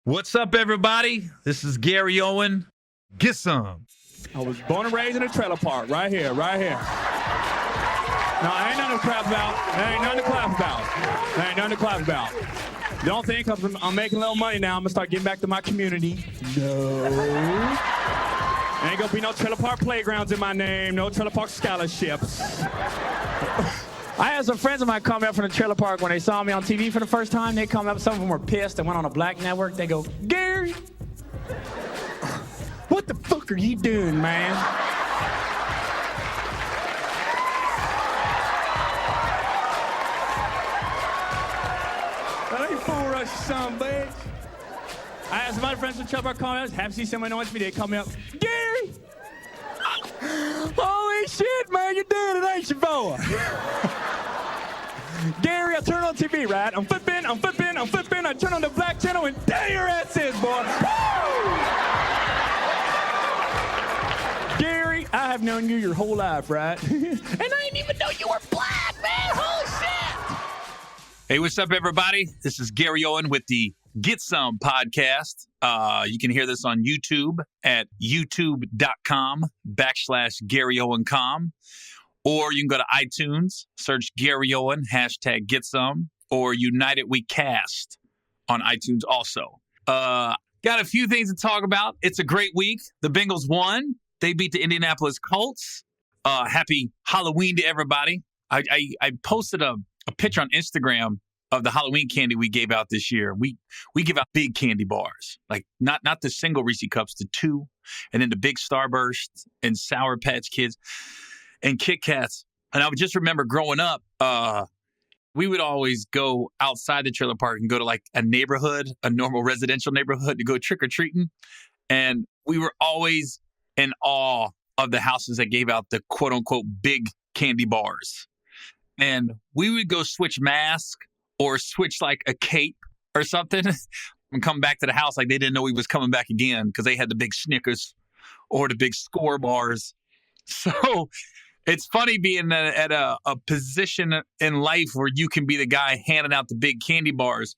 What's up, everybody? This is Gary Owen. Get some. I was born and raised in a trailer park, right here. No, ain't nothing to clap about. Don't think I'm making a little money now, I'm gonna start getting back to my community. No. Ain't gonna be no trailer park playgrounds in my name, no trailer park scholarships. I had some friends of mine come up from the trailer park when they saw me on TV for the first time. They come up, some of them were pissed and went on a black network. They go, Gary, what the fuck are you doing, man? That ain't fool rush, son, bitch. I had some other friends from the trailer park come up, happy to see somebody knowing me. They come up, Gary, holy shit, man, you're doing it, ain't you, boy? Gary, I turn on TV, right? I'm flipping. I turn on the black channel, and there your ass is, boy. Woo! Gary, I have known you your whole life, right? And I didn't even know you were black, man. Holy shit! Hey, what's up, everybody? This is Gary Owen with the Get Some podcast. You can hear this on YouTube at youtube.com/GaryOwenCom. Or you can go to iTunes, search Gary Owen, #GetSome, or United We Cast on iTunes also. Got a few things to talk about. It's a great week. The Bengals won. They beat the Indianapolis Colts. Happy Halloween to everybody. I posted a picture on Instagram of the Halloween candy we gave out this year. We give out big candy bars, like not the single Reese Cups, the two, and then the big Starburst and Sour Patch Kids and Kit Kats. And I would just remember growing up, we would always go outside the trailer park and go to like a neighborhood, a normal residential neighborhood, to go trick-or-treating. And we were always in awe of the houses that gave out the quote-unquote big candy bars. And we would go switch masks or switch like a cape or something and come back to the house like they didn't know we was coming back again because they had the big Snickers or the big Score bars. So it's funny being at a position in life where you can be the guy handing out the big candy bars.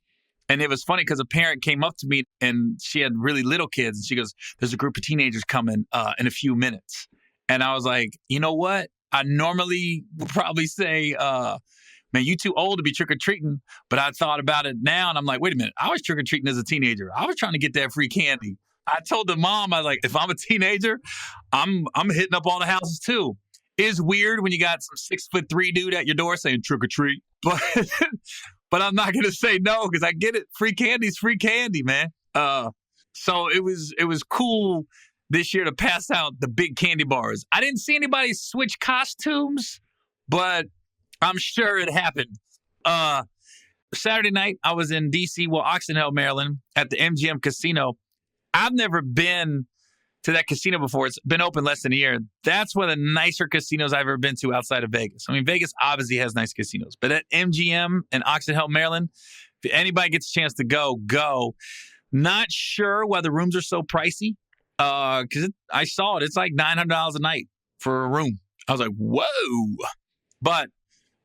And it was funny because a parent came up to me and she had really little kids. And she goes, there's a group of teenagers coming in a few minutes. And I was like, you know what? I normally would probably say, man, you too old to be trick-or-treating. But I thought about it now and I'm like, wait a minute. I was trick-or-treating as a teenager. I was trying to get that free candy. I told the mom, I was like, if I'm a teenager, I'm hitting up all the houses too. It's weird when you got some 6'3" dude at your door saying trick or treat, but I'm not gonna say no because I get it. Free candy's free candy, man. So it was cool this year to pass out the big candy bars. I didn't see anybody switch costumes, but I'm sure it happened. Saturday night I was in DC, Oxon Hill, Maryland, at the MGM Casino. I've never been to that casino before. It's been open less than a year. That's one of the nicer casinos I've ever been to outside of Vegas. I mean, Vegas obviously has nice casinos, but at MGM in Oxon Hill, Maryland, if anybody gets a chance to go. Not sure why the rooms are so pricey, because I saw it. It's like $900 a night for a room. I was like, whoa. But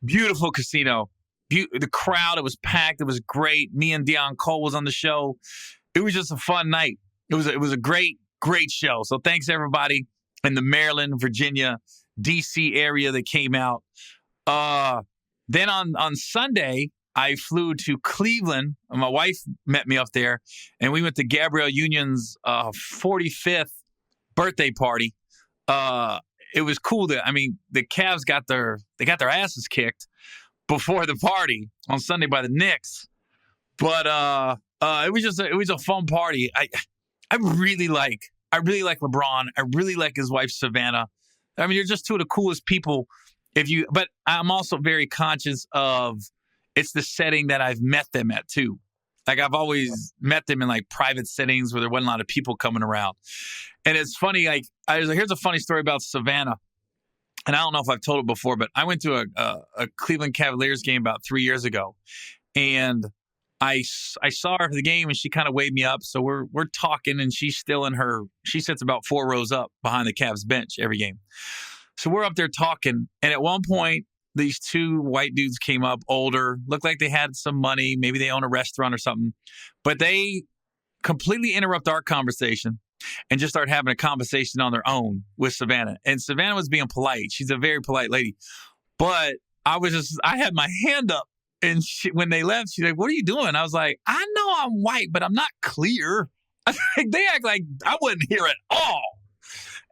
beautiful casino. The crowd, it was packed. It was great. Me and Deion Cole was on the show. It was just a fun night. It was a great show. So thanks everybody in the Maryland, Virginia, DC area that came out. Then on Sunday, I flew to Cleveland. My wife met me up there, and we went to Gabrielle Union's 45th birthday party. It was cool the Cavs got their asses kicked before the party on Sunday by the Knicks. But it was a fun party. I really like LeBron. I really like his wife, Savannah. I mean, you're just two of the coolest people. But I'm also very conscious of it's the setting that I've met them at too. Like I've always met them in like private settings where there wasn't a lot of people coming around. And it's funny, here's a funny story about Savannah. And I don't know if I've told it before, but I went to a Cleveland Cavaliers game about 3 years ago. And I saw her for the game and she kind of waved me up. So we're talking and she's still she sits about 4 rows up behind the Cavs bench every game. So we're up there talking. And at one point, these two white dudes came up, older, looked like they had some money. Maybe they own a restaurant or something. But they completely interrupt our conversation and just start having a conversation on their own with Savannah. And Savannah was being polite. She's a very polite lady. But I had my hand up. And when they left, she's like, what are you doing? I was like, I know I'm white, but I'm not clear. They act like I wasn't here at all.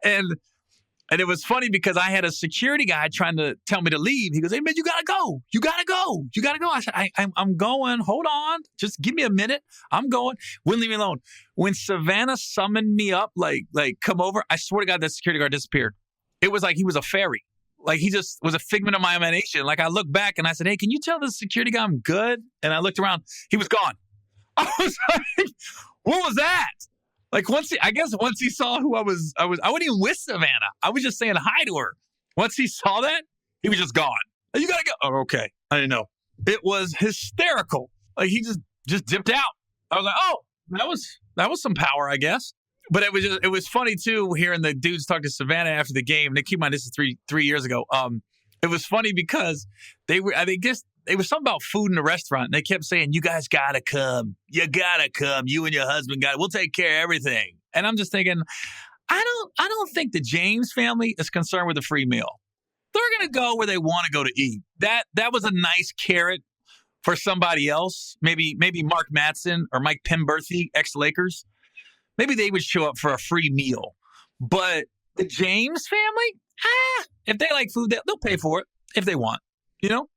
And it was funny because I had a security guy trying to tell me to leave. He goes, hey, man, you got to go. You got to go. You got to go. I said, I'm going. Hold on. Just give me a minute. I'm going. Wouldn't leave me alone. When Savannah summoned me up, like come over, I swear to God, that security guard disappeared. It was like he was a fairy. Like he just was a figment of my imagination. Like I looked back and I said, hey, can you tell the security guy I'm good? And I looked around. He was gone. I was like, what was that? Like once he saw who I wasn't even with Savannah. I was just saying hi to her. Once he saw that, he was just gone. You gotta go. Oh, okay. I didn't know. It was hysterical. Like he just dipped out. I was like, oh, that was some power, I guess. But it was funny too hearing the dudes talk to Savannah after the game. They keep in mind this is three years ago. It was funny because it was something about food in the restaurant. And they kept saying, you guys gotta come. You gotta come. You and your husband we'll take care of everything. And I'm just thinking, I don't think the James family is concerned with a free meal. They're gonna go where they want to go to eat. That was a nice carrot for somebody else. Maybe Mark Mattson or Mike Pemberthy, ex-Lakers. Maybe they would show up for a free meal. But the James family, if they like food, they'll pay for it if they want. You know?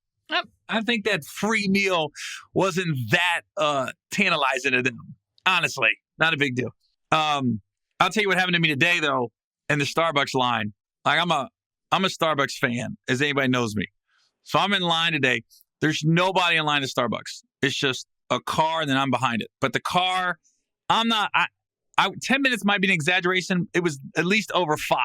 I think that free meal wasn't that tantalizing to them. Honestly, not a big deal. I'll tell you what happened to me today, though, in the Starbucks line. Like I'm a Starbucks fan, as anybody knows me. So I'm in line today. There's nobody in line at Starbucks. It's just a car, and then I'm behind it. But the car, 10 minutes might be an exaggeration. It was at least over 5.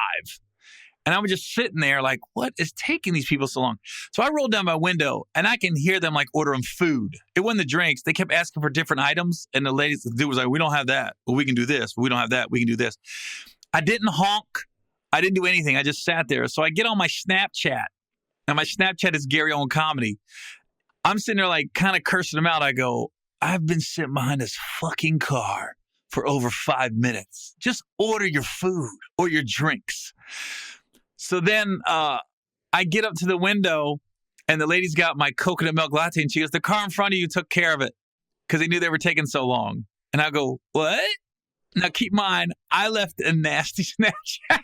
And I was just sitting there like, what is taking these people so long? So I rolled down my window and I can hear them like ordering food. It wasn't the drinks. They kept asking for different items. And the dude was like, we don't have that. Well, we can do this. But we don't have that. We can do this. I didn't honk. I didn't do anything. I just sat there. So I get on my Snapchat. And my Snapchat is Gary Owen Comedy. I'm sitting there like kind of cursing him out. I go, I've been sitting behind this fucking car for over 5 minutes. Just order your food or your drinks. So then I get up to the window and the lady's got my coconut milk latte and she goes, the car in front of you took care of it because they knew they were taking so long. And I go, what? Now keep in mind, I left a nasty Snapchat.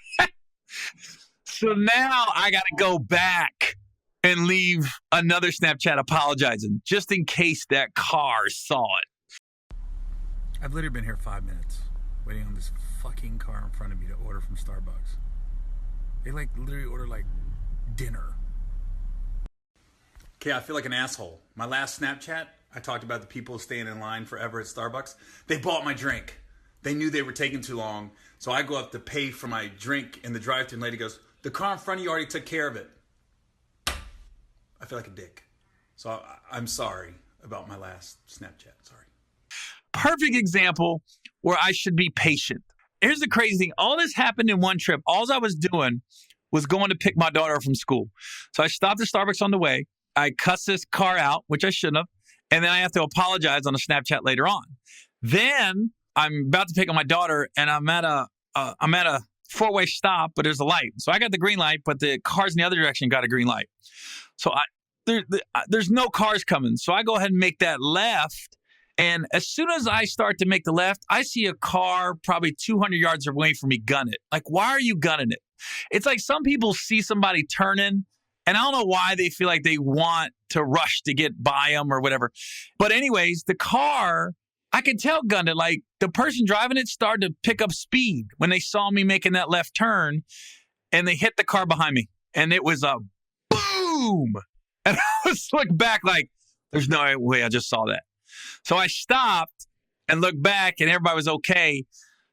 So now I got to go back and leave another Snapchat apologizing just in case that car saw it. I've literally been here 5 minutes waiting on this fucking car in front of me to order from Starbucks. They literally order dinner. Okay, I feel like an asshole. My last Snapchat, I talked about the people staying in line forever at Starbucks. They bought my drink. They knew they were taking too long. So I go up to pay for my drink in the drive-thru and the lady goes, the car in front of you already took care of it. I feel like a dick. So I'm sorry about my last Snapchat. Sorry. Perfect example where I should be patient. Here's the crazy thing. All this happened in one trip. All I was doing was going to pick my daughter up from school. So I stopped at Starbucks on the way. I cussed this car out, which I shouldn't have. And then I have to apologize on a Snapchat later on. Then I'm about to pick up my daughter and I'm at a 4-way stop, but there's a light. So I got the green light, but the cars in the other direction got a green light. So there's no cars coming. So I go ahead and make that left. And as soon as I start to make the left, I see a car probably 200 yards away from me gun it. Like, why are you gunning it? It's like some people see somebody turning, and I don't know why they feel like they want to rush to get by them or whatever. But anyways, the car, I could tell gunned it. Like, the person driving it started to pick up speed when they saw me making that left turn, and they hit the car behind me. And it was a boom. And I was looking back like, there's no way I just saw that. So I stopped and looked back and everybody was okay.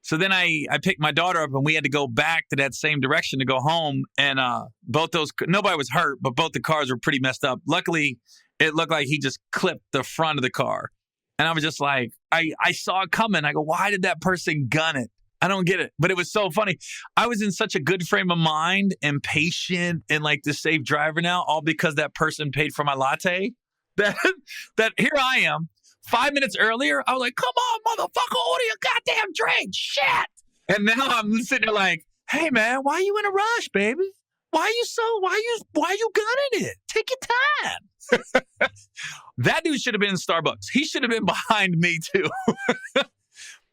So then I picked my daughter up and we had to go back to that same direction to go home. And nobody was hurt, but both the cars were pretty messed up. Luckily, it looked like he just clipped the front of the car. And I was just like, I saw it coming. I go, why did that person gun it? I don't get it. But it was so funny. I was in such a good frame of mind and patient and like the safe driver now, all because that person paid for my latte. That here I am, 5 minutes earlier, I was like, come on, motherfucker, order your goddamn drink. Shit. And now I'm sitting there like, hey, man, why you in a rush, baby? Why you gunning it? Take your time. That dude should have been in Starbucks. He should have been behind me, too.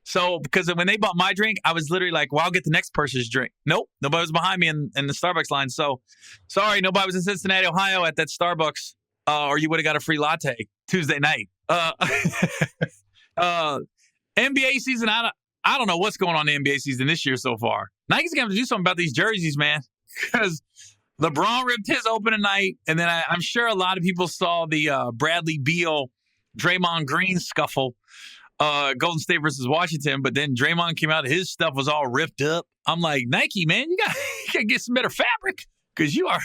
So, because when they bought my drink, I was literally like, well, I'll get the next person's drink. Nope, nobody was behind me in the Starbucks line. So, sorry, nobody was in Cincinnati, Ohio at that Starbucks, or you would have got a free latte Tuesday night. NBA season, I don't know what's going on in the NBA season this year so far. Nike's going to have to do something about these jerseys, man, because LeBron ripped his open tonight, and then I'm sure a lot of people saw the Bradley Beal, Draymond Green scuffle. Golden State versus Washington, but then Draymond came out, his stuff was all ripped up. I'm like, Nike, man, you gotta get some better fabric, because you are,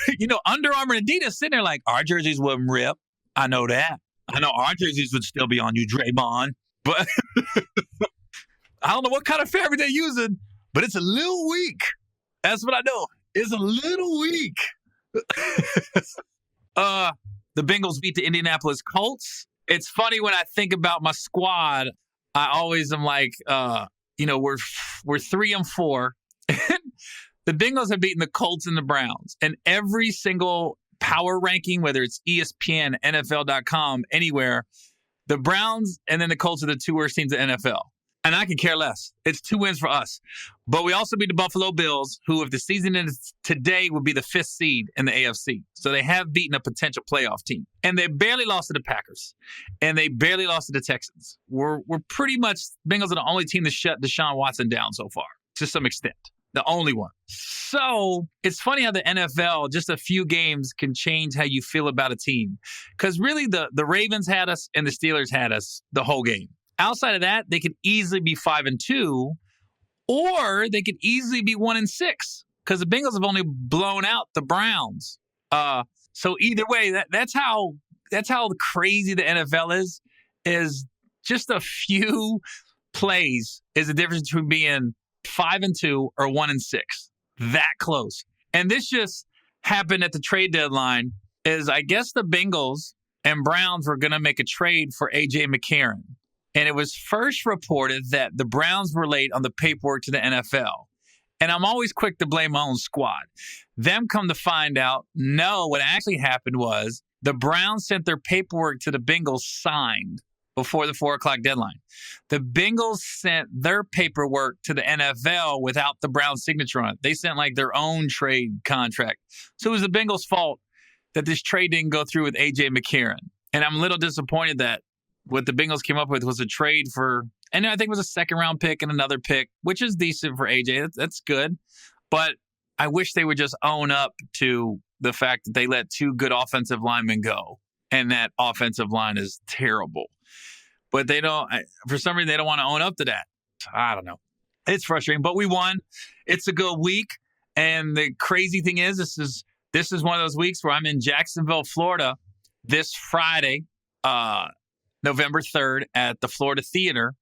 Under Armour and Adidas sitting there like, our jerseys wouldn't rip. I know that. I know our jerseys would still be on you, Draymond, but I don't know what kind of fabric they're using, but it's a little weak. That's what I know. It's a little weak. The Bengals beat the Indianapolis Colts. It's funny when I think about my squad, I always am like, we're 3-4. The Bengals have beaten the Colts and the Browns. And every single power ranking, whether it's ESPN, NFL.com, anywhere, the Browns and then the Colts are the two worst teams in the NFL. And I can care less. It's 2 wins for us. But we also beat the Buffalo Bills, who, if the season ends today, would be the 5th seed in the AFC. So they have beaten a potential playoff team. And they barely lost to the Packers. And they barely lost to the Texans. We're pretty much, Bengals are the only team to shut Deshaun Watson down so far, to some extent. The only one. So it's funny how the NFL, just a few games can change how you feel about a team. Because really, the Ravens had us and the Steelers had us the whole game. Outside of that, they could easily be 5-2, or they could easily be 1-6, because the Bengals have only blown out the Browns. So either way, that's how crazy the NFL is just a few plays is the difference between being 5-2 or 1-6. That close. And this just happened at the trade deadline. Is I guess the Bengals and Browns were going to make a trade for A.J. McCarron. And it was first reported that the Browns were late on the paperwork to the NFL. And I'm always quick to blame my own squad. Them come to find out, no, what actually happened was the Browns sent their paperwork to the Bengals signed before the 4 o'clock deadline. The Bengals sent their paperwork to the NFL without the Browns signature on it. They sent like their own trade contract. So it was the Bengals' fault that this trade didn't go through with A.J. McCarron. And I'm a little disappointed that what the Bengals came up with was a trade for, and I think it was a 2nd-round pick and another pick, which is decent for AJ. That's good. But I wish they would just own up to the fact that they let 2 good offensive linemen go, and that offensive line is terrible. But they don't, for some reason, they don't want to own up to that. I don't know. It's frustrating, but we won. It's a good week. And the crazy thing is, this is one of those weeks where I'm in Jacksonville, Florida this Friday, November 3rd at the Florida Theater.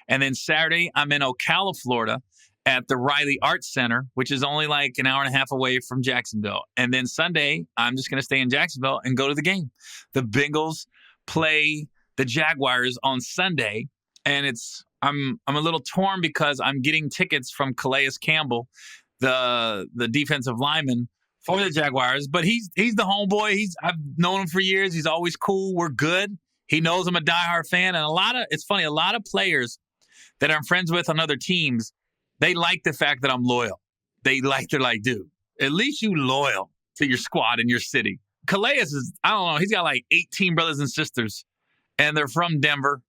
And then Saturday, I'm in Ocala, Florida at the Riley Arts Center, which is only like an hour and a half away from Jacksonville. And then Sunday, I'm just going to stay in Jacksonville and go to the game. The Bengals play the Jaguars on Sunday. And I'm a little torn because I'm getting tickets from Calais Campbell, the defensive lineman for the Jaguars. But he's the homeboy. I've known him for years. He's always cool. We're good. He knows I'm a diehard fan. And it's funny, a lot of players that I'm friends with on other teams, they like the fact that I'm loyal. They're like, dude, at least you loyal to your squad in your city. Calais is, I don't know, he's got like 18 brothers and sisters, and they're from Denver.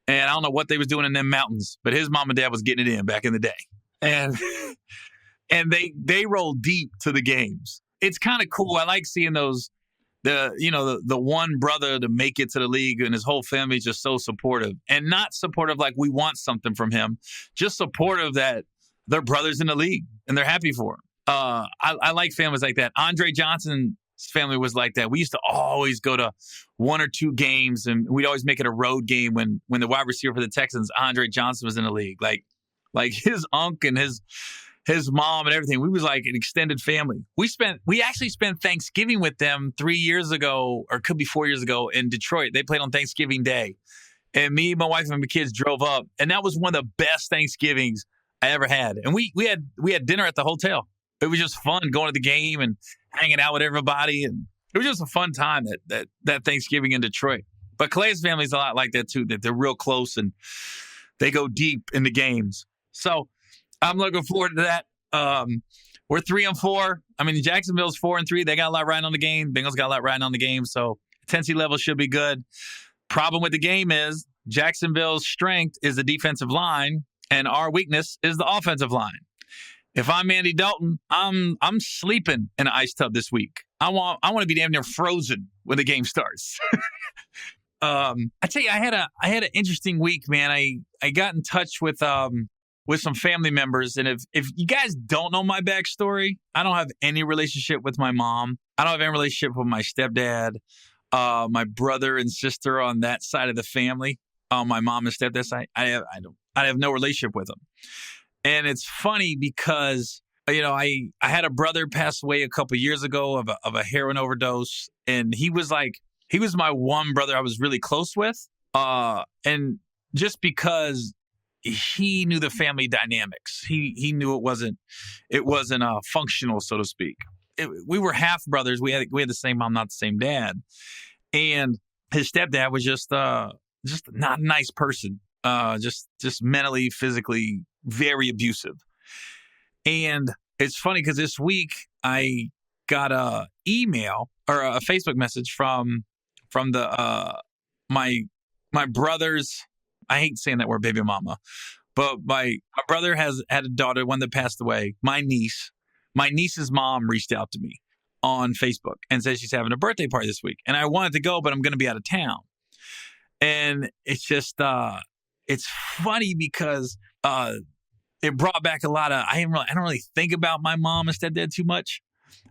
And I don't know what they was doing in them mountains, but his mom and dad was getting it in back in the day. And they roll deep to the games. It's kind of cool. I like seeing those. The one brother to make it to the league, and his whole family is just so supportive, and not supportive like we want something from him, just supportive that they're brothers in the league and they're happy for him. I like families like that. Andre Johnson's family was like that. We used to always go to 1 or 2 games, and we'd always make it a road game when the wide receiver for the Texans, Andre Johnson, was in the league. Like his uncle and his mom and everything. We was like an extended family. We actually spent Thanksgiving with them 3 years ago, or could be 4 years ago, in Detroit. They played on Thanksgiving Day. And me, my wife, and my kids drove up, and that was one of the best Thanksgivings I ever had. And we had dinner at the hotel. It was just fun going to the game and hanging out with everybody, and it was just a fun time that Thanksgiving in Detroit. But Clay's family's a lot like that too. That they're real close and they go deep in the games. So I'm looking forward to that. We're 3-4. I mean, Jacksonville's 4-3. They got a lot riding on the game. Bengals got a lot riding on the game. So intensity level should be good. Problem with the game is Jacksonville's strength is the defensive line, and our weakness is the offensive line. If I'm Andy Dalton, I'm sleeping in an ice tub this week. I want to be damn near frozen when the game starts. I tell you, I had an interesting week, man. I got in touch with some family members, and if you guys don't know my backstory, I don't have any relationship with my mom. I don't have any relationship with my stepdad. My brother and sister on that side of the family, my mom and stepdad side, I have no relationship with them. And it's funny because, I had a brother pass away a couple years ago of a heroin overdose. And he was my one brother I was really close with. And just because he knew the family dynamics, he knew it wasn't functional, so to speak. We were half brothers. We had the same mom, not the same dad. And his stepdad was just not a nice person. Just mentally, physically, very abusive. And it's funny because this week I got a email or a Facebook message from the my brother's. I hate saying that word, baby mama, but my brother had a daughter, one that passed away. My niece's mom reached out to me on Facebook and said she's having a birthday party this week, and I wanted to go, but I'm going to be out of town. And it's just it's funny because it brought back a lot of I don't really think about my mom and stepdad too much,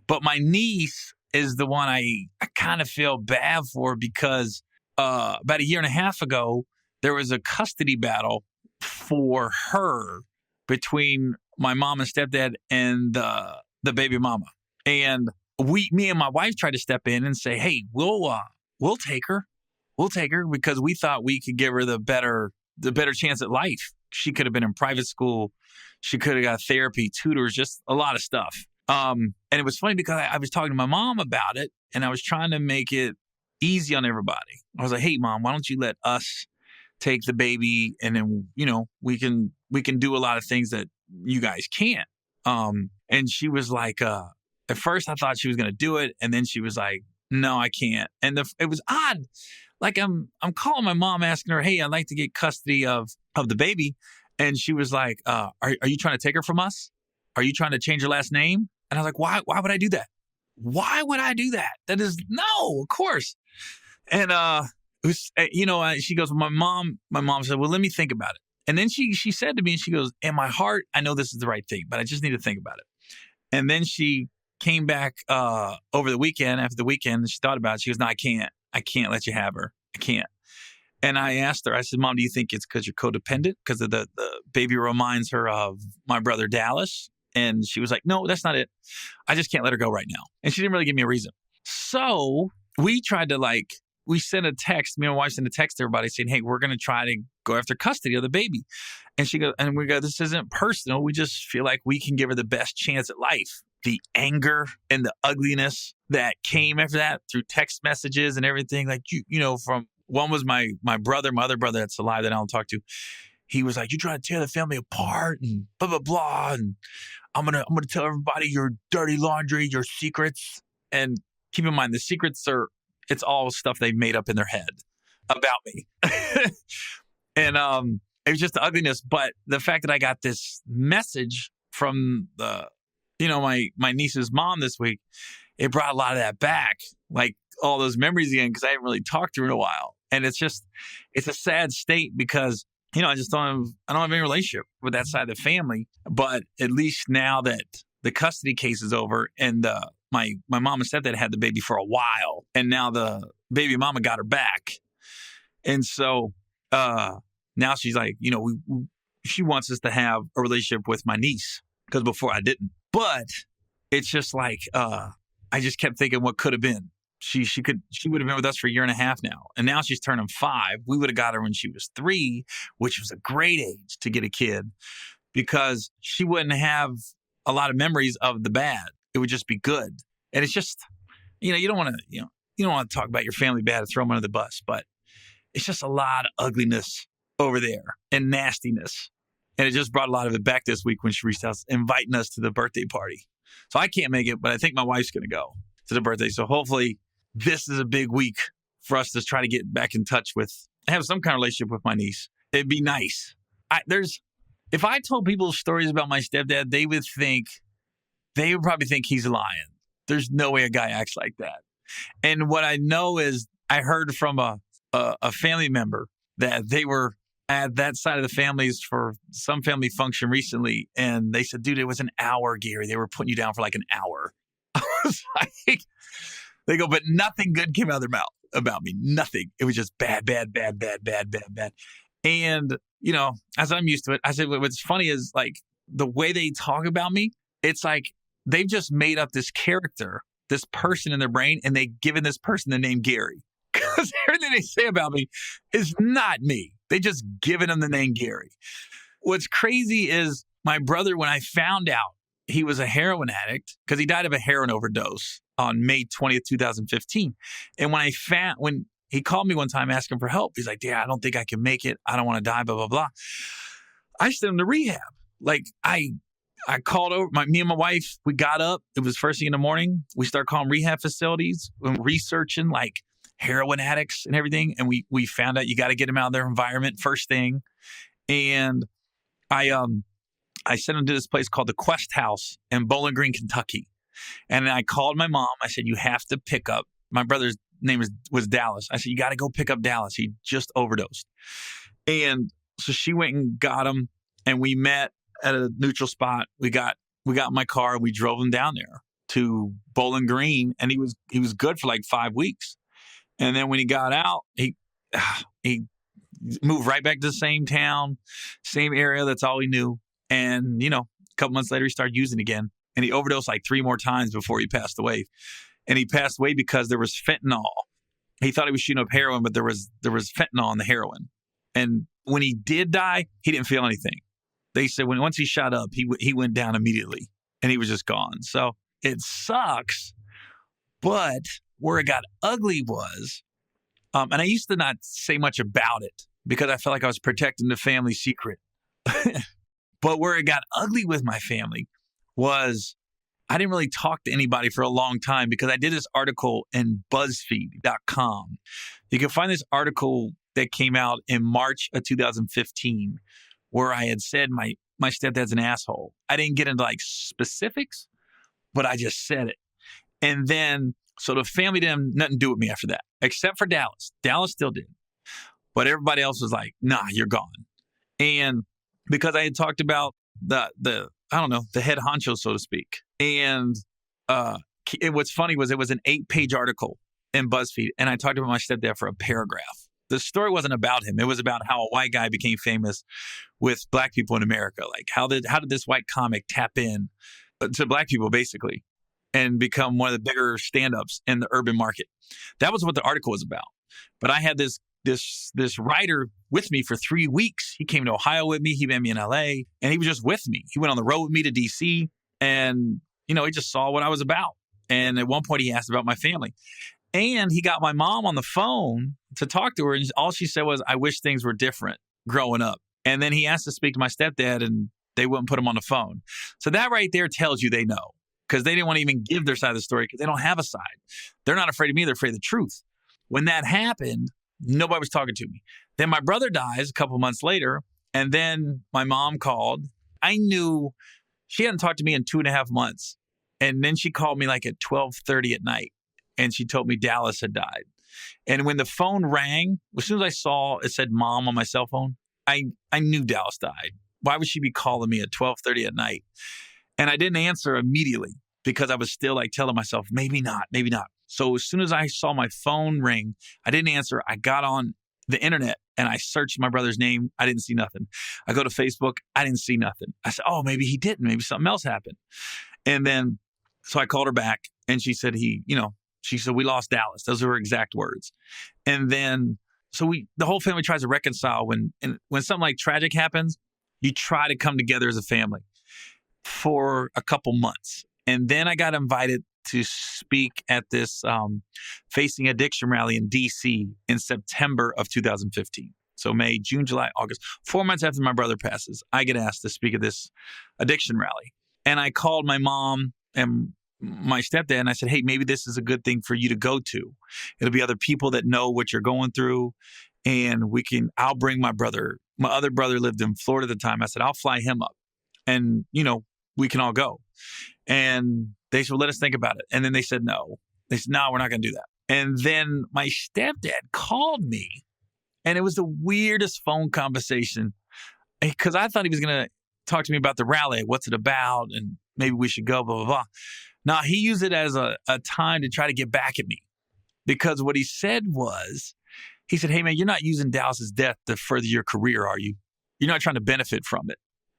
but my niece is the one I kind of feel bad for because about a year and a half ago there was a custody battle for her between my mom and stepdad and the baby mama. And me and my wife tried to step in and say, hey, we'll take her. We'll take her because we thought we could give her the better chance at life. She could have been in private school. She could have got therapy, tutors, just a lot of stuff. And it was funny because I was talking to my mom about it and I was trying to make it easy on everybody. I was like, hey, Mom, why don't you let us take the baby and then, we can do a lot of things that you guys can't. And she was like, at first I thought she was going to do it. And then she was like, no, I can't. And it was odd. Like I'm calling my mom asking her, hey, I'd like to get custody of the baby. And she was like, are you trying to take her from us? Are you trying to change her last name? And I was like, why would I do that? Why would I do that? That is no, of course. And, she goes, my mom said, well, let me think about it. And then she said to me, and she goes, in my heart, I know this is the right thing, but I just need to think about it. And then she came back over the weekend, after the weekend, and she thought about it. She goes, no, I can't let you have her. I can't. And I asked her, I said, Mom, do you think it's because you're codependent? Because the baby reminds her of my brother Dallas. And she was like, no, that's not it. I just can't let her go right now. And she didn't really give me a reason. So we tried to we sent a text, me and my wife sent a text to everybody saying, hey, we're going to try to go after custody of the baby. And we go, this isn't personal. We just feel like we can give her the best chance at life. The anger and the ugliness that came after that through text messages and everything, from one was my brother, my other brother that's alive that I don't talk to. He was like, you're trying to tear the family apart and blah, blah, blah. And I'm gonna tell everybody your dirty laundry, your secrets. And keep in mind, the secrets it's all stuff they made up in their head about me. And it was just the ugliness. But the fact that I got this message from my niece's mom this week, it brought a lot of that back, like all those memories again, because I haven't really talked to her in a while. And it's a sad state because, I don't have any relationship with that side of the family. But at least now that the custody case is over and my mom and stepdad had the baby for a while, and now the baby mama got her back. And so now she's like, she wants us to have a relationship with my niece because before I didn't. But it's just like, I just kept thinking what could have been. She would have been with us for a year and a half now. And now she's turning 5. We would have got her when she was 3, which was a great age to get a kid because she wouldn't have a lot of memories of the bad. It would just be good. And it's just, you don't want to, you don't want to talk about your family bad and throw them under the bus, but it's just a lot of ugliness over there and nastiness. And it just brought a lot of it back this week when she reached out inviting us to the birthday party. So I can't make it, but I think my wife's going to go to the birthday. So hopefully this is a big week for us to try to get back in touch with, have some kind of relationship with my niece. It'd be nice. If I told people stories about my stepdad, they would probably think he's lying. There's no way a guy acts like that. And what I know is I heard from a family member that they were at that side of the families for some family function recently. And they said, dude, it was an hour, Gary. They were putting you down for like an hour. I was like, they go, but nothing good came out of their mouth about me. Nothing. It was just bad. And, as I'm used to it, I said, what's funny is like the way they talk about me, it's like they've just made up this character, this person in their brain, and they've given this person the name Gary. Because everything they say about me is not me. They just given him the name Gary. What's crazy is my brother, when I found out he was a heroin addict, because he died of a heroin overdose on May 20th, 2015. And when he called me one time asking for help, he's like, yeah, I don't think I can make it. I don't want to die, blah, blah, blah. I sent him to rehab. Like I called over, me and my wife, we got up. It was first thing in the morning. We started calling rehab facilities and researching like heroin addicts and everything. And we found out you got to get them out of their environment first thing. And I sent him to this place called the Quest House in Bowling Green, Kentucky. And I called my mom. I said, you have to pick up. My brother's name was Dallas. I said, you got to go pick up Dallas. He just overdosed. And so she went and got him. And we met at a neutral spot. We got in my car and we drove him down there to Bowling Green. And he was good for like 5 weeks. And then when he got out, he moved right back to the same town, same area. That's all he knew. And, a couple months later, he started using again. And he overdosed like 3 more times before he passed away. And he passed away because there was fentanyl. He thought he was shooting up heroin, but there was fentanyl in the heroin. And when he did die, he didn't feel anything. They said once he shot up, he went down immediately and he was just gone. So it sucks. But where it got ugly was, and I used to not say much about it because I felt like I was protecting the family secret. But where it got ugly with my family was I didn't really talk to anybody for a long time because I did this article in Buzzfeed.com. You can find this article that came out in March of 2015 where I had said my stepdad's an asshole. I didn't get into like specifics, but I just said it. And then, so the family didn't have nothing to do with me after that, except for Dallas. Dallas still did. But everybody else was like, nah, you're gone. And because I had talked about the head honcho, so to speak. And what's funny was it was an 8-page article in BuzzFeed. And I talked about my stepdad for a paragraph. The story wasn't about him. It was about how a white guy became famous with black people in America. Like how did this white comic tap in to black people basically and become one of the bigger stand-ups in the urban market. That was what the article was about. But I had this writer with me for 3 weeks. He came to Ohio with me. He met me in LA and he was just with me. He went on the road with me to DC and, he just saw what I was about. And at one point he asked about my family and he got my mom on the phone to talk to her. And all she said was, I wish things were different growing up. And then he asked to speak to my stepdad and they wouldn't put him on the phone. So that right there tells you they know because they didn't want to even give their side of the story because they don't have a side. They're not afraid of me. They're afraid of the truth. When that happened, nobody was talking to me. Then my brother dies a couple months later. And then my mom called. I knew she hadn't talked to me in 2.5 months. And then she called me like at 12:30 at night. And she told me Dallas had died. And when the phone rang, as soon as I saw it said mom on my cell phone, I knew Dallas died. Why would she be calling me at 12:30 at night? And I didn't answer immediately because I was still like telling myself, maybe not. So as soon as I saw my phone ring, I didn't answer. I got on the internet and I searched my brother's name. I didn't see nothing. I go to Facebook. I didn't see nothing. I said, oh, maybe he didn't. Maybe something else happened. And then, so I called her back and she said She said, we lost Dallas. Those are her exact words. And then, the whole family tries to reconcile when something like tragic happens, you try to come together as a family for a couple months. And then I got invited to speak at this Facing Addiction rally in D.C. in September of 2015. So May, June, July, August, 4 months after my brother passes, I get asked to speak at this addiction rally. And I called my mom and my stepdad and I said, hey, maybe this is a good thing for you to go to. It'll be other people that know what you're going through. And I'll bring my brother. My other brother lived in Florida at the time. I said, I'll fly him up and, we can all go. And they said, well, let us think about it. And then they said, no. They said, no, we're not going to do that. And then my stepdad called me and it was the weirdest phone conversation because I thought he was going to talk to me about the rally. What's it about? And maybe we should go, blah, blah, blah. Now, he used it as a time to try to get back at me because what he said was, he said, hey, man, you're not using Dallas's death to further your career, are you? You're not trying to benefit from it.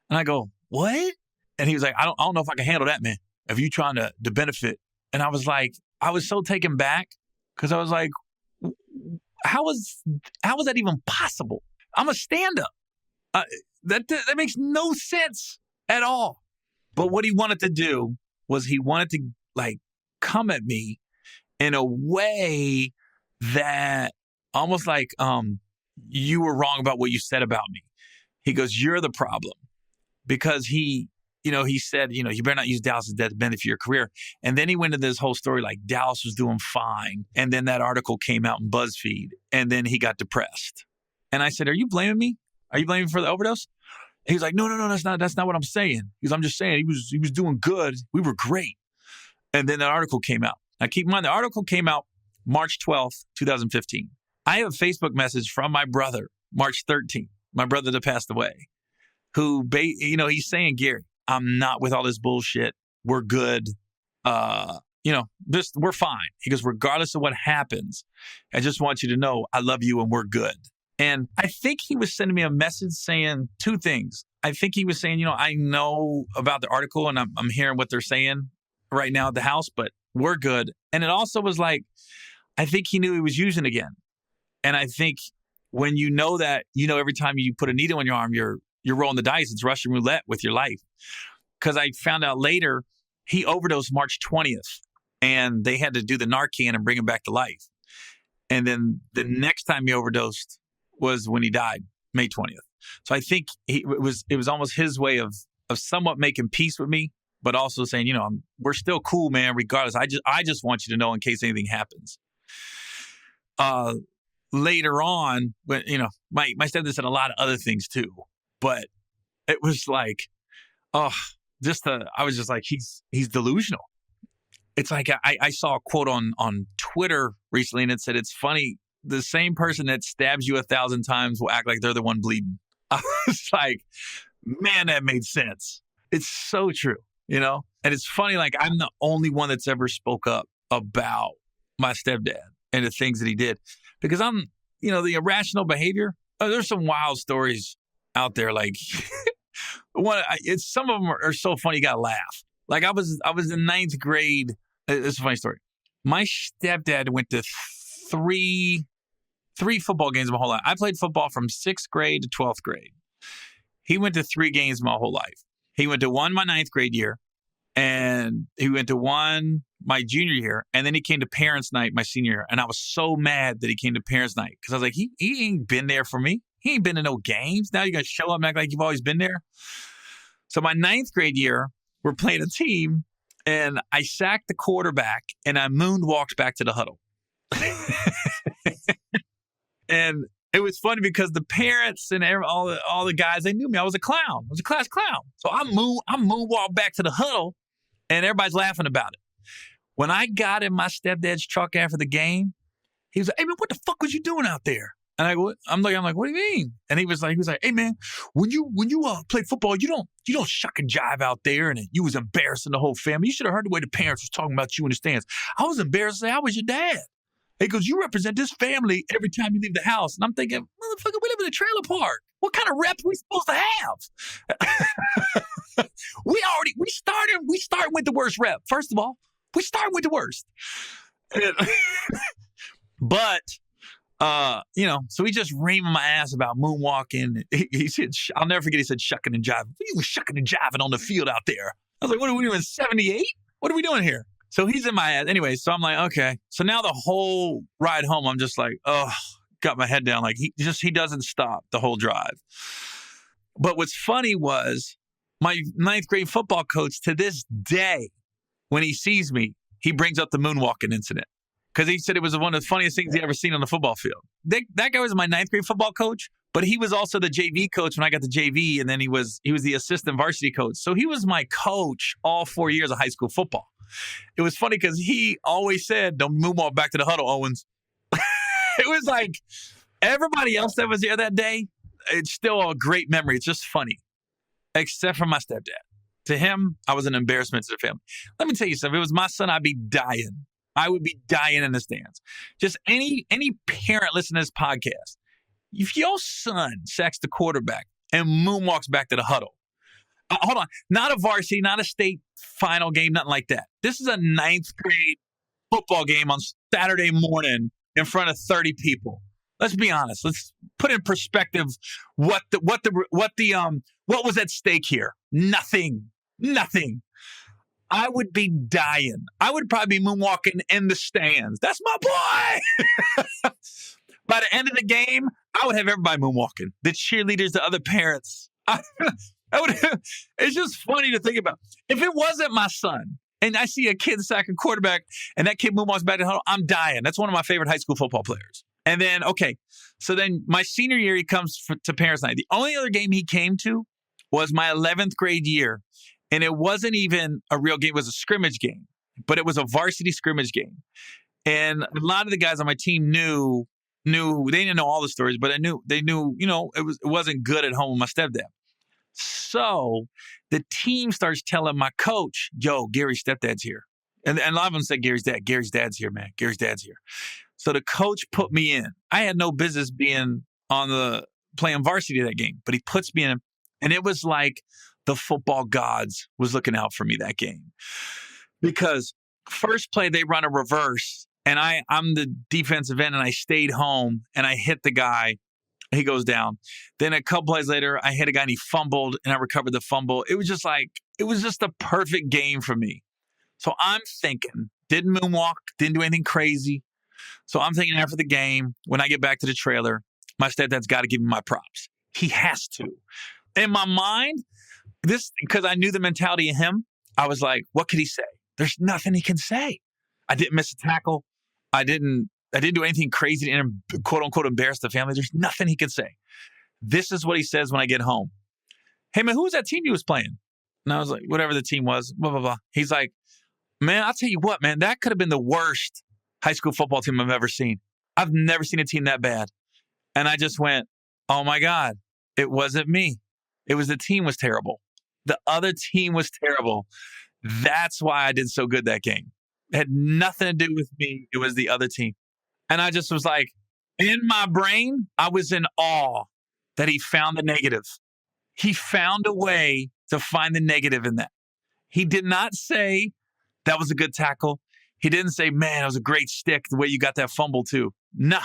And I go, what? And he was like, I don't know if I can handle that, man. If you trying to benefit. And I was like, I was so taken back because I was like, how was that even possible? I'm a stand-up. That makes no sense at all. But what he wanted to do was he wanted to come at me in a way that almost like you were wrong about what you said about me. He goes, you're the problem. Because he said, you better not use Dallas's death to benefit your career. And then he went into this whole story like Dallas was doing fine. And then that article came out in Buzzfeed. And then he got depressed. And I said, are you blaming me? Are you blaming me for the overdose? And he was like, no, that's not what I'm saying. Because I'm just saying he was doing good. We were great. And then that article came out. Now keep in mind, the article came out March 12th, 2015. I have a Facebook message from my brother, March 13th, my brother that passed away, who, he's saying, Gary, I'm not with all this bullshit. We're good. We're fine. He goes, regardless of what happens, I just want you to know I love you and we're good. And I think he was sending me a message saying two things. I think he was saying, I know about the article and I'm hearing what they're saying right now at the house, but we're good. And it also was like, I think he knew he was using again. And I think when you know that, every time you put a needle in your arm, you're rolling the dice. It's Russian roulette with your life. Because I found out later, he overdosed March 20th. And they had to do the Narcan and bring him back to life. And then the next time he overdosed was when he died, May 20th. So I think it was almost his way of somewhat making peace with me, but also saying, we're still cool, man, regardless. I just want you to know in case anything happens. Later on, when my stepdad said a lot of other things too, but it was like, I was just like, he's delusional. It's like I saw a quote on Twitter recently, and it said, it's funny, the same person that stabs you 1,000 times will act like they're the one bleeding. I was like, man, that made sense. It's so true, And it's funny, like I'm the only one that's ever spoke up about my stepdad and the things that he did. Because I'm, the irrational behavior. There's some wild stories out there. Like, some of them are so funny, you gotta laugh. Like I was in ninth grade. It's a funny story. My stepdad went to three football games my whole life. I played football from 6th grade to 12th grade. He went to 3 games my whole life. He went to one my 9th grade year, and he went to one my junior year, and then he came to parents' night my senior year. And I was so mad that he came to parents' night because I was like, he ain't been there for me. He ain't been to no games. Now you're going to show up and act like you've always been there. So my 9th grade year, we're playing a team, and I sacked the quarterback, and I moonwalked back to the huddle. And it was funny because the parents and all the guys, they knew me. I was a clown. I was a class clown. So I moonwalked back to the huddle, and everybody's laughing about it. When I got in my stepdad's truck after the game, he was like, "Hey man, what the fuck was you doing out there?" And I'm like, "What do you mean?" And he was like, "Hey man, when you play football, you don't shuck and jive out there, and you was embarrassing the whole family. You should have heard the way the parents was talking about you in the stands. I was embarrassed to say I was your dad." He goes, "You represent this family every time you leave the house." And I'm thinking, motherfucker, we live in a trailer park. What kind of rep are we supposed to have? we started with the worst rep. First of all, we started with the worst. But, so he just reaming my ass about moonwalking. He said, I'll never forget, he said, shucking and jiving. He was shucking and jiving on the field out there. I was like, what are we doing, 78? What are we doing here? So he's in my ass. Anyway, so I'm like, okay. So now the whole ride home, I'm just like, oh, got my head down. Like he doesn't stop the whole drive. But what's funny was my 9th grade football coach to this day, when he sees me, he brings up the moonwalking incident. Because he said it was one of the funniest things he ever seen on the football field. That guy was my 9th grade football coach, but he was also the JV coach when I got the JV, and then he was the assistant varsity coach. So he was my coach all 4 years of high school football. It was funny because he always said, don't moonwalk back to the huddle, Owens. It was like everybody else that was there that day, it's still a great memory. It's just funny, except for my stepdad. To him, I was an embarrassment to the family. Let me tell you something. If it was my son, I'd be dying. I would be dying in the stands. Just any parent listening to this podcast, if your son sacks the quarterback and moonwalks back to the huddle, hold on, not a varsity, not a state final game, nothing like that. This is a 9th grade football game on Saturday morning in front of 30 people. Let's be honest. Let's put in perspective what was at stake here. Nothing. I would be dying. I would probably be moonwalking in the stands. That's my boy. By the end of the game, I would have everybody moonwalking. The cheerleaders, the other parents. It's just funny to think about. If it wasn't my son, and I see a kid sack a quarterback, and that kid moonwalks back to the huddle, I'm dying. That's one of my favorite high school football players. And then, so then my senior year, he comes to Parents' Night. The only other game he came to was my 11th grade year. And it wasn't even a real game. It was a scrimmage game, but it was a varsity scrimmage game. And a lot of the guys on my team knew, they didn't know all the stories, but they knew, it wasn't good at home with my stepdad. So the team starts telling my coach, yo, Gary's stepdad's here. And a lot of them said Gary's dad. Gary's dad's here, man. Gary's dad's here. So the coach put me in. I had no business being playing varsity that game, but he puts me in. And it was like the football gods was looking out for me that game. Because first play, they run a reverse, and I'm the defensive end, and I stayed home, and I hit the guy. He goes down. Then a couple plays later, I hit a guy, and he fumbled, and I recovered the fumble. It was just a perfect game for me. So I'm thinking, didn't moonwalk, didn't do anything crazy. So I'm thinking after the game, when I get back to the trailer, my stepdad's got to give me my props. He has to. In my mind, because I knew the mentality of him, I was like, what could he say? There's nothing he can say. I didn't miss a tackle. I didn't do anything crazy to quote unquote embarrass the family. There's nothing he can say. This is what he says when I get home. Hey man, who was that team you was playing? And I was like, whatever the team was, blah, blah, blah. He's like, man, I'll tell you what, man, that could have been the worst high school football team I've ever seen. I've never seen a team that bad. And I just went, oh my God, it wasn't me. It was the team was terrible. The other team was terrible. That's why I did so good that game. It had nothing to do with me. It was the other team. And I just was like, in my brain, I was in awe that he found the negative. He found a way to find the negative in that. He did not say that was a good tackle. He didn't say, man, that was a great stick, the way you got that fumble too. Nah.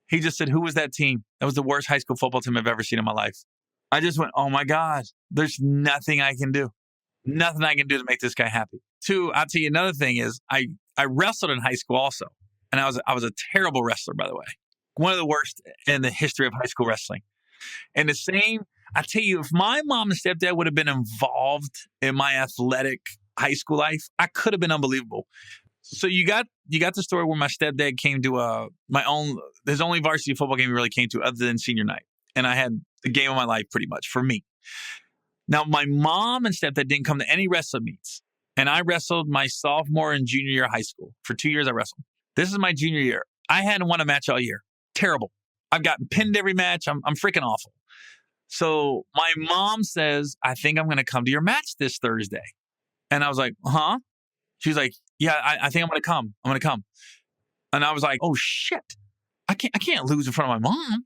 He just said, who was that team? That was the worst high school football team I've ever seen in my life. I just went, oh my God, there's nothing I can do. Nothing I can do to make this guy happy. Two, I'll tell you another thing is I wrestled in high school also. And I was a terrible wrestler, by the way. One of the worst in the history of high school wrestling. And the same, I tell you, if my mom and stepdad would have been involved in my athletic high school life, I could have been unbelievable. So you got the story where my stepdad came to his only varsity football game he really came to other than senior night. And I had the game of my life pretty much for me. Now, my mom and stepdad didn't come to any wrestling meets. And I wrestled my sophomore and junior year of high school. For 2 years, I wrestled. This is my junior year. I hadn't won a match all year. Terrible. I've gotten pinned every match. I'm freaking awful. So my mom says, I think I'm going to come to your match this Thursday. And I was like, huh? She's like, yeah, I think I'm going to come. I'm going to come. And I was like, oh, shit. I can't lose in front of my mom.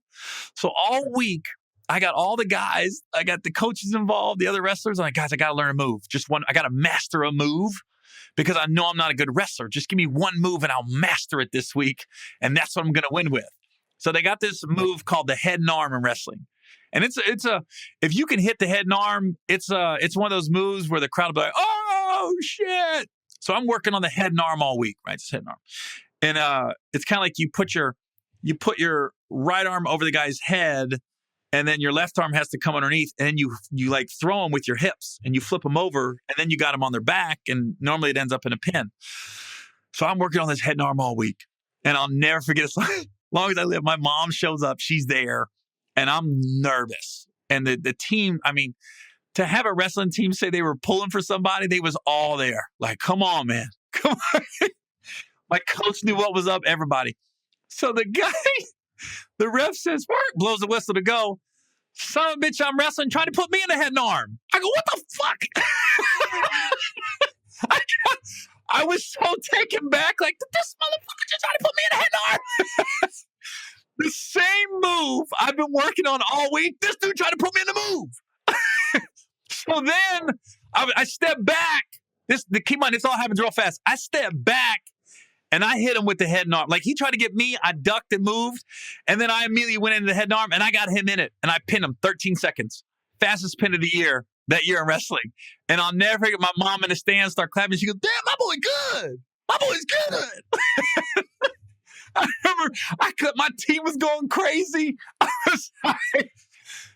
So all week, I got all the guys. I got the coaches involved, the other wrestlers. I'm like, guys, I got to learn a move. Just one. I got to master a move. because I know I'm not a good wrestler. Just give me one move and I'll master it this week. And that's what I'm going to win with. So they got this move called the head and arm in wrestling. And it's a if you can hit the head and arm, it's one of those moves where the crowd will be like, oh shit. So I'm working on the head and arm all week, right? Just head and arm. And it's kind of like you put your right arm over the guy's head, and then your left arm has to come underneath, and then you like throw them with your hips and you flip them over, and then you got them on their back, and normally it ends up in a pin. So I'm working on this head and arm all week, and I'll never forget it. As long as I live, my mom shows up, she's there, and I'm nervous. And the team, I mean, to have a wrestling team say they were pulling for somebody, they was all there. Like, come on, man. Come on. My coach knew what was up, everybody. So the guy, the ref says, work, blows the whistle to go. Son of a bitch, I'm wrestling, trying to put me in the head and arm. I go, what the fuck? I was so taken back, like, this motherfucker just trying to put me in the head and arm. The same move I've been working on all week, this dude tried to put me in the move. So then I step back. Keep on, this all happens real fast. I step back and I hit him with the head and arm. Like, he tried to get me, I ducked and moved, and then I immediately went into the head and arm, and I got him in it, and I pinned him 13 seconds. Fastest pin of the year that year in wrestling. And I'll never forget, my mom in the stands start clapping. She goes, damn, my boy good. My boy's good. I remember my team was going crazy. I was like, it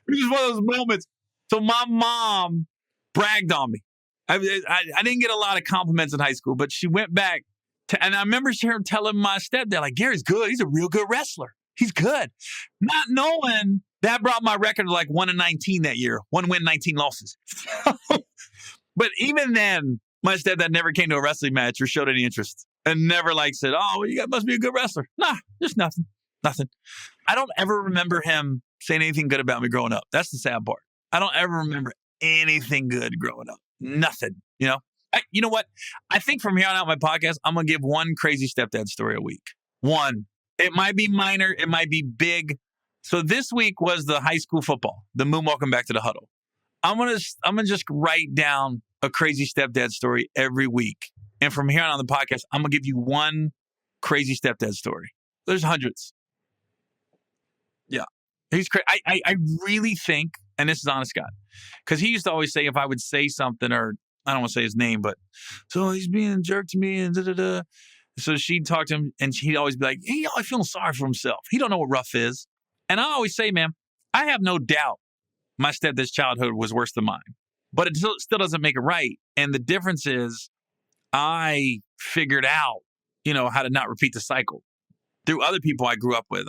was one of those moments. So my mom bragged on me. I didn't get a lot of compliments in high school, but she went back and I remember her telling my stepdad, like, Gary's good. He's a real good wrestler. He's good. Not knowing that brought my record to like 1-19 that year. 1 win, 19 losses. But even then, my stepdad never came to a wrestling match or showed any interest and never like said, oh, well, you must be a good wrestler. Nah, just nothing. Nothing. I don't ever remember him saying anything good about me growing up. That's the sad part. I don't ever remember anything good growing up. Nothing, you know? You know what? I think from here on out, my podcast, I'm going to give one crazy stepdad story a week. One. It might be minor. It might be big. So this week was the high school football, the moonwalking back to the huddle. I'm gonna just write down a crazy stepdad story every week. And from here on the podcast, I'm going to give you one crazy stepdad story. There's hundreds. Yeah. He's crazy. I really think, and this is honest God, because he used to always say if I would say something, or I don't want to say his name, but so he's being a jerk to me and da-da-da. So she'd talk to him and he'd always be like, hey, I feeling sorry for himself. He don't know what rough is. And I always say, man, I have no doubt my stepdad's childhood was worse than mine, but it still doesn't make it right. And the difference is I figured out, how to not repeat the cycle through other people I grew up with.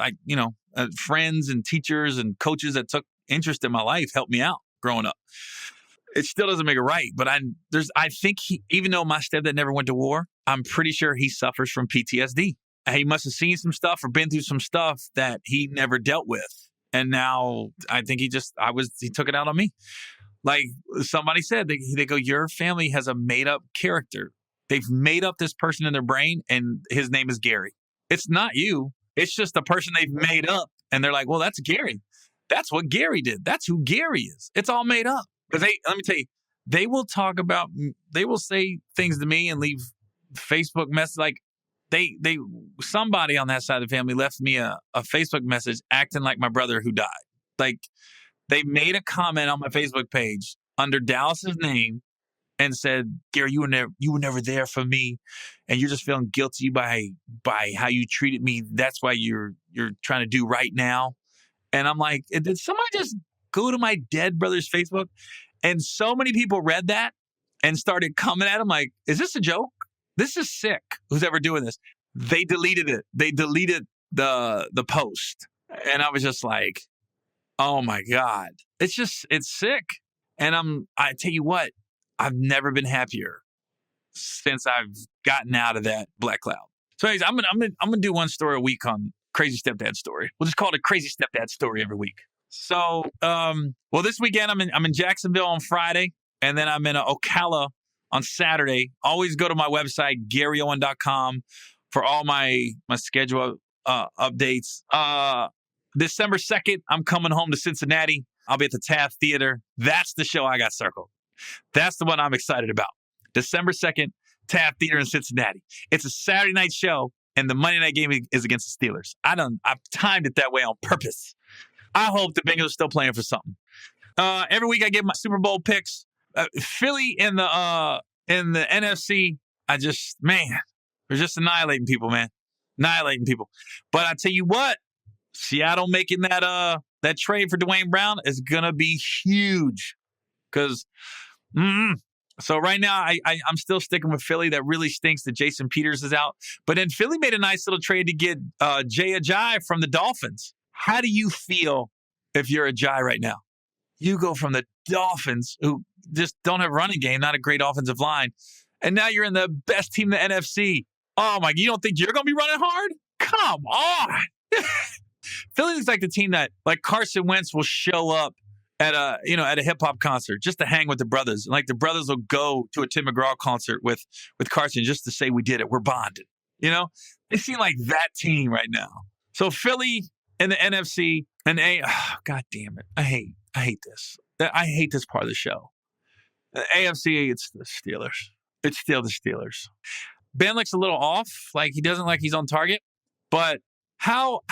Friends and teachers and coaches that took interest in my life helped me out growing up. It still doesn't make it right, but I think even though my stepdad never went to war, I'm pretty sure he suffers from PTSD. He must have seen some stuff or been through some stuff that he never dealt with. And now I think he took it out on me. Like somebody said, they go, your family has a made up character. They've made up this person in their brain and his name is Gary. It's not you. It's just the person they've made up. And they're like, well, that's Gary. That's what Gary did. That's who Gary is. It's all made up. Because let me tell you, they will say things to me and leave Facebook messages. Like somebody on that side of the family left me a Facebook message acting like my brother who died. Like they made a comment on my Facebook page under Dallas's name and said, Gary, you were never there for me. And you're just feeling guilty by how you treated me. That's why you're trying to do right now. And I'm like, did somebody just go to my dead brother's Facebook? And so many people read that and started coming at him like, is this a joke? This is sick. Who's ever doing this? They deleted it. They deleted the post. And I was just like, oh my God. It's sick. And I tell you what, I've never been happier since I've gotten out of that black cloud. So anyways, I'm gonna do one story a week on crazy stepdad story. We'll just call it a crazy stepdad story every week. So, this weekend I'm in Jacksonville on Friday, and then I'm in Ocala on Saturday. Always go to my website, GaryOwen.com, for all my schedule updates. December 2nd, I'm coming home to Cincinnati. I'll be at the Taft Theater. That's the show I got circled. That's the one I'm excited about. December 2nd, Taft Theater in Cincinnati. It's a Saturday night show, and the Monday night game is against the Steelers. I've timed it that way on purpose. I hope the Bengals are still playing for something. Every week I give my Super Bowl picks. Philly in the NFC, they're just annihilating people, man. Annihilating people. But I tell you what, Seattle making that trade for Dwayne Brown is gonna be huge. Because so right now I'm still sticking with Philly. That really stinks that Jason Peters is out. But then Philly made a nice little trade to get Jay Ajayi from the Dolphins. How do you feel if you're Ajayi right now? You go from the Dolphins, who just don't have a running game, not a great offensive line, and now you're in the best team in the NFC. Oh my! You don't think you're going to be running hard? Come on! Philly looks like the team that, like Carson Wentz, will show up at a hip hop concert just to hang with the brothers. And like the brothers will go to a Tim McGraw concert with Carson just to say we did it. We're bonded. You know, they seem like that team right now. So Philly in the NFC and God damn it, I hate this. I hate this part of the show. The AFC, it's the Steelers. It's still the Steelers. Ben looks a little off, like he doesn't like he's on target. But how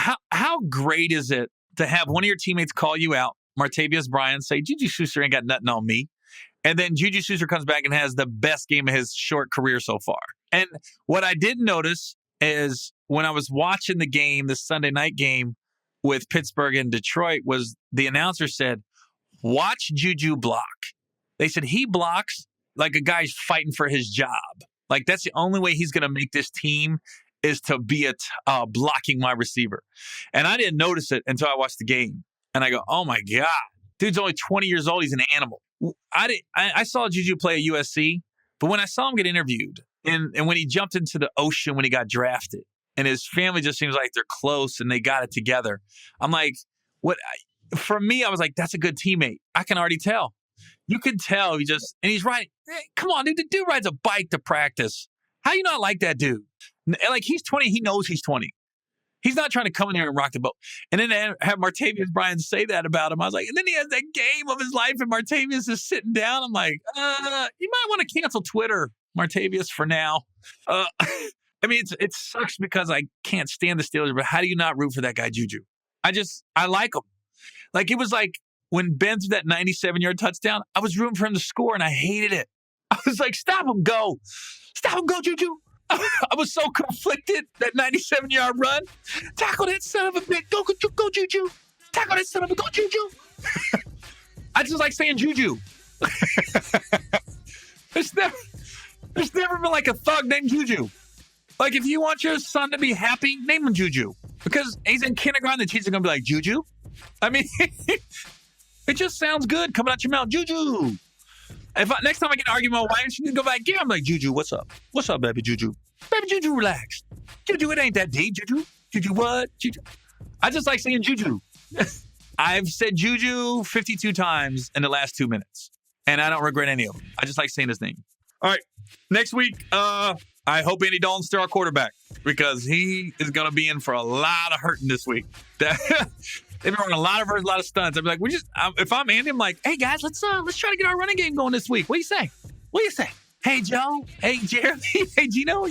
great is it to have one of your teammates call you out, Martavius Bryant, say, Juju Schuster ain't got nothing on me. And then Juju Schuster comes back and has the best game of his short career so far. And what I didn't notice is when I was watching the game, the Sunday night game with Pittsburgh and Detroit, was the announcer said, watch Juju block. They said he blocks like a guy's fighting for his job. Like that's the only way he's going to make this team is to be a blocking wide receiver. And I didn't notice it until I watched the game. And I go, oh my God, dude's only 20 years old. He's an animal. I saw Juju play at USC, but when I saw him get interviewed and when he jumped into the ocean when he got drafted and his family just seems like they're close and they got it together. I'm like, for me, I was like, that's a good teammate. I can already tell. You can tell and he's right. Hey, come on, dude. The dude rides a bike to practice. How you not like that dude? Like he's 20. He knows he's 20. He's not trying to come in there and rock the boat. And then to have Martavius Bryant say that about him, I was like, and then he has that game of his life and Martavius is sitting down. I'm like, you might want to cancel Twitter, Martavius, for now. I mean, it sucks because I can't stand the Steelers, but how do you not root for that guy, Juju? I like him. Like, it was like when Ben threw that 97-yard touchdown, I was rooting for him to score, and I hated it. I was like, stop him, go. Stop him, go, Juju. I was so conflicted, that 97-yard run. Tackle that son of a bitch. Go, Juju. Tackle that son of a go, Juju. I just like saying Juju. There's never been like a thug named Juju. Like, if you want your son to be happy, name him Juju. Because he's in kindergarten, the teacher's going to be like, Juju? I mean, it just sounds good coming out your mouth. Juju. Next time I get an argument with my wife, she can go back, yeah, I'm like, Juju, what's up? What's up, baby Juju? Baby Juju, relax. Juju, it ain't that deep, Juju. Juju what? Juju. I just like saying Juju. I've said Juju 52 times in the last 2 minutes, and I don't regret any of them. I just like saying his name. All right, next week, I hope Andy Dalton's still our quarterback because he is going to be in for a lot of hurting this week. They've been running a lot of stunts. I'd be like, if I'm Andy, I'm like, hey guys, let's try to get our running game going this week. What do you say? Hey Joe, hey Jeremy, hey Gino.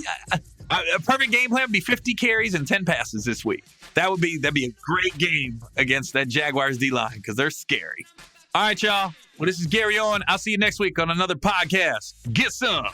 A perfect game plan would be 50 carries and 10 passes this week. That'd be a great game against that Jaguars D-line because they're scary. All right, y'all. Well, this is Gary Owen. I'll see you next week on another podcast. Get some.